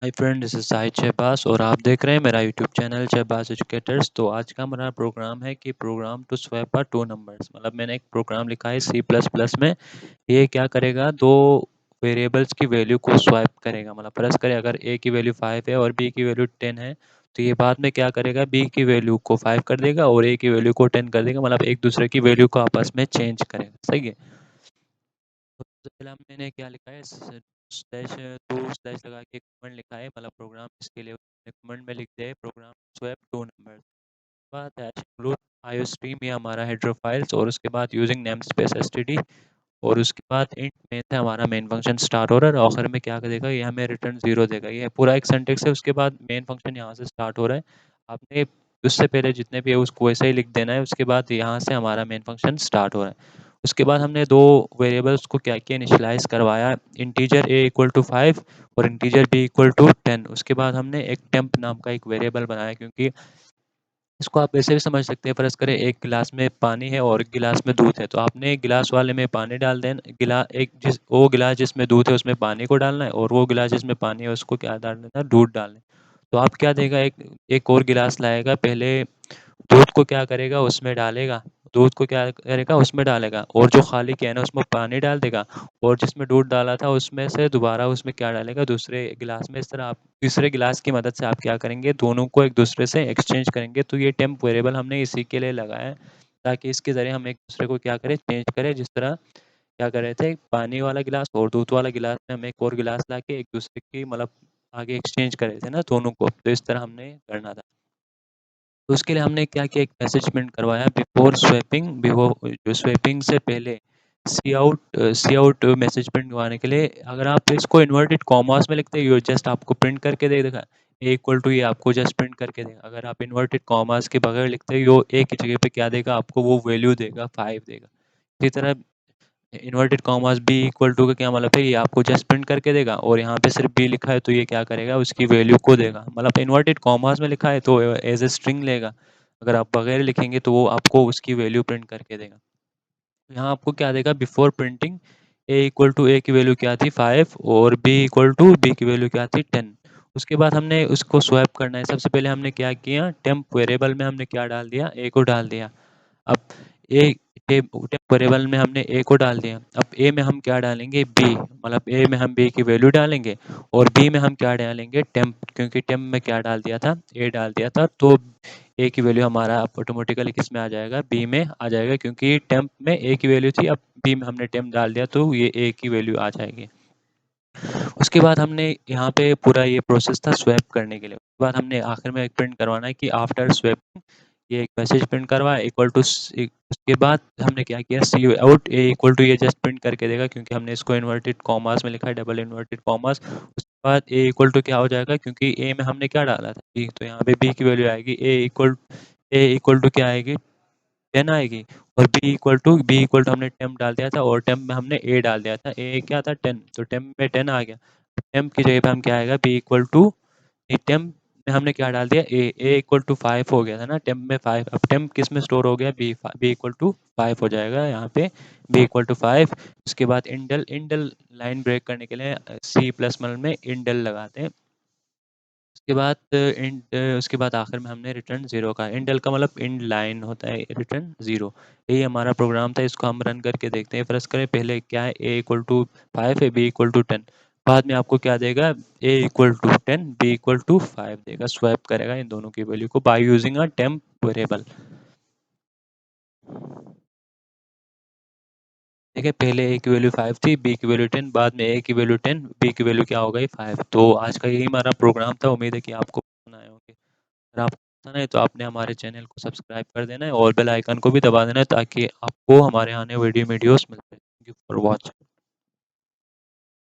Hi friend, this is Sahid Shahbaz और आप देख रहे हैं मेरा यूट्यूब चैनल शहबाज एजुकेटर्स। तो आज का हमारा प्रोग्राम है कि program to swap our two numbers. मतलब मैंने एक प्रोग्राम लिखा है सी प्लस प्लस में। ये क्या करेगा, दो वेरिएबल्स की वैल्यू को स्वैप करेगा। मतलब फर्ज करें अगर ए की वैल्यू 5 है और बी की वैल्यू 10 है, तो ये बाद में क्या करेगा, बी की वैल्यू को 5 कर देगा और ए की वैल्यू को 10 कर देगा। मतलब एक दूसरे की वैल्यू को आपस में चेंज करेगा। सही है। तो सबसे पहले मैंने क्या लिखा है, स्लैश टू स्लैश लगा के कमेंट लिखा है। मतलब प्रोग्राम इसके लिए कमेंट में लिख दिया है प्रोग्राम स्वैप टू नंबर। बाद हैश इंक्लूड आईओ स्ट्रीम, ये हमारा हेडर फाइल्स, और उसके बाद यूजिंग नेम स्पेस एसटीडी, और उसके बाद इंट मेन था हमारा मेन फंक्शन स्टार्ट हो रहा है। आखिर में क्या देगा, ये हमें रिटर्न जीरो देगा। ये पूरा एक सिंटेक्स है। उसके बाद मेन फंक्शन यहाँ से स्टार्ट हो रहा है। आपने उससे पहले जितने भी है उसको वैसे ही लिख देना है। उसके बाद यहाँ से हमारा मेन फंक्शन स्टार्ट हो रहा है। उसके बाद हमने दो वेरिएबल्स को क्या किया, इनिशियलाइज करवाया। इंटीजर ए इक्वल टू 5 और इंटीजर बी इक्वल टू 10। उसके बाद हमने एक टेम्प नाम का एक वेरिएबल बनाया, क्योंकि इसको आप वैसे भी समझ सकते हैं। फर्ज करें एक गिलास में पानी है और एक गिलास में दूध है, तो आपने गिलास वाले में पानी डाल देना। वो गिलास जिसमें दूध है उसमें पानी को डालना है, और वो गिलास जिसमें पानी है उसको क्या डालना है, दूध डालना है। तो आप क्या देगा, एक एक और गिलास लाएगा, पहले दूध को क्या करेगा उसमें डालेगा, दूध को क्या करेगा उसमें डालेगा, और जो खाली कैन है उसमें पानी डाल देगा, और जिसमें दूध डाला था उसमें से दोबारा उसमें क्या डालेगा, दूसरे गिलास में। इस तरह आप तीसरे गिलास की मदद से आप क्या करेंगे, दोनों को एक दूसरे से एक्सचेंज करेंगे। तो ये टेम्प वेरिएबल हमने इसी के लिए लगाया है, ताकि इसके ज़रिए हम एक दूसरे को क्या करें, चेंज करें। जिस तरह क्या कर रहे थे, पानी वाला गिलास और दूध वाला गिलास में हम एक और गिलास ला के एक दूसरे की मतलब आगे एक्सचेंज कर रहे थे ना दोनों को, तो इस तरह हमने करना था। तो उसके लिए हमने क्या किया, एक मैसेज प्रिंट करवाया बिफोर स्वैपिंग। बिफोर जो स्वैपिंग से पहले सी आउट मैसेज प्रिंट करवाने के लिए, अगर आप इसको इन्वर्टेड कॉमास में लिखते हो, ये जस्ट आपको प्रिंट करके दे देगा। ए इक्वल टू ये आपको जस्ट प्रिंट करके देगा। अगर आप इन्वर्टेड कॉमास के बगैर लिखते हो, ये एक ही जगह पे क्या देगा आपको, वो वैल्यू देगा, 5 देगा। इसी तरह inverted commas b equal to का क्या मतलब है, ये आपको जस्ट प्रिंट करके देगा, और यहाँ पे सिर्फ बी लिखा है तो ये क्या करेगा, उसकी वैल्यू को देगा। मतलब इन्वर्टेड कॉमास में लिखा है तो एज ए स्ट्रिंग लेगा। अगर आप बगैर लिखेंगे तो वो आपको उसकी वैल्यू प्रिंट करके देगा। यहाँ आपको क्या देगा, before printing A equal to A की वैल्यू क्या थी, 5, और बी इक्वल टू बी की वैल्यू क्या थी, 10। उसके बाद हमने उसको स्वैप करना है। सबसे पहले हमने क्या किया, टेम्प वेरिएबल में हमने क्या डाल दिया, ए को डाल दिया। अब ए टेम्प वेरिएबल में हमने ए को डाल दिया। अब ए में हम क्या डालेंगे, बी। मतलब ए में हम बी की वैल्यू डालेंगे, और बी में हम क्या डालेंगे, टेम्प, क्योंकि टेम्प में क्या डाल दिया था, ए डाल दिया था। तो ए की वैल्यू हमारा ऑटोमेटिकली किस में आ जाएगा, बी में आ जाएगा, क्योंकि टेम्प में ए की वैल्यू थी, अब बी में हमने टेम्प डाल दिया तो ये ए की वैल्यू आ जाएगी। उसके बाद हमने यहाँ पे पूरा ये प्रोसेस था स्वैप करने के लिए। उसके बाद हमने आखिर में एक प्रिंट करवाना है कि आफ्टर स्वैपिंग, ये एक मैसेज प्रिंट करवाया इक्वल टू। उसके बाद हमने क्या किया, सी आउट ए इक्वल टू, ये जस्ट प्रिंट करके देगा, क्योंकि हमने इसको इन्वर्टेड कॉमास में लिखा है, डबल इन्वर्टेड कॉमास। उसके बाद ए इक्वल टू क्या हो जाएगा, क्योंकि ए में हमने क्या डाला था, बी, तो यहाँ पे बी की वैल्यू आएगी, ए इक्वल टू क्या आएगी, 10 आएगी। और बी इक्वल टू हमने टेम्प डाल दिया था, और टेम्प में हमने ए डाल दिया था, ए क्या था, 10, तो टेम्प में 10 आ गया। टेम्प की जगह पे हम क्या आएगा, बी इक्वल टू, टेम्प में हमने क्या डाल दिया, ए इक्वल टू 5 हो गया था ना, टेम्प में 5। अब टेम्प किस में स्टोर हो गया, बी इक्वल टू 5 हो जाएगा यहाँ पे, बी इक्वल टू 5। उसके बाद इंडल इंडल लाइन ब्रेक करने के लिए सी प्लस में इंडल लगाते हैं। उसके बाद आखिर में हमने रिटर्न ज़ीरो का, इंडल का मतलब इंड लाइन होता है, रिटर्न ज़ीरो। यही हमारा प्रोग्राम था। इसको हम रन करके देखते हैं। फर्स्ट करें, पहले क्या है, ए इक्वल टू 5 है, बी इक्वल टू 10। बाद में आपको क्या देगा, A equal to 10, B equal to 5 देगा। स्वैप करेगा इन दोनों की वैल्यू को by using a temp variable. ठीक है, पहले ए की वैल्यू 5 थी, बी की वैल्यू 10, बाद में ए की वैल्यू 10, बी की वैल्यू क्या हो गई, 5। तो आज का यही हमारा प्रोग्राम था। उम्मीद है कि आपको पसंद आए होंगे। अगर आपको पसंद है तो आपने हमारे चैनल को सब्सक्राइब कर देना है, और बेल आइकन को भी दबा देना है, ताकि आपको हमारे आने वीडियोस मिलते हैं। Thank you for watching.